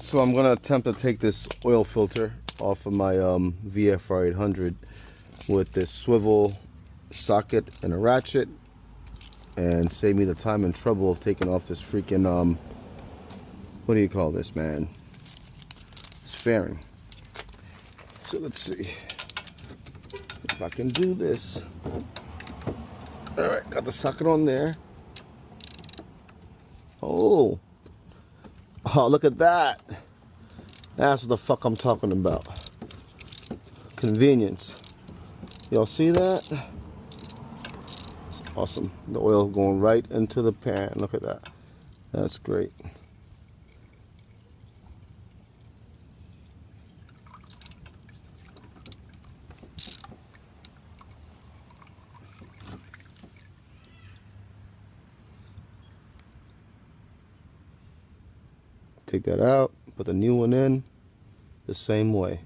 So I'm gonna attempt to take this oil filter off of my VFR800 with this swivel socket and a ratchet, and save me the time and trouble of taking off this freaking what do you call this, man? It's fairing. So let's see if I can do this. All right, got the socket on there. Oh, look at that. That's what the fuck I'm talking about. Convenience. Y'all see that? It's awesome. The oil going right into the pan. Look at that. That's great. Take that out, put the new one in the same way.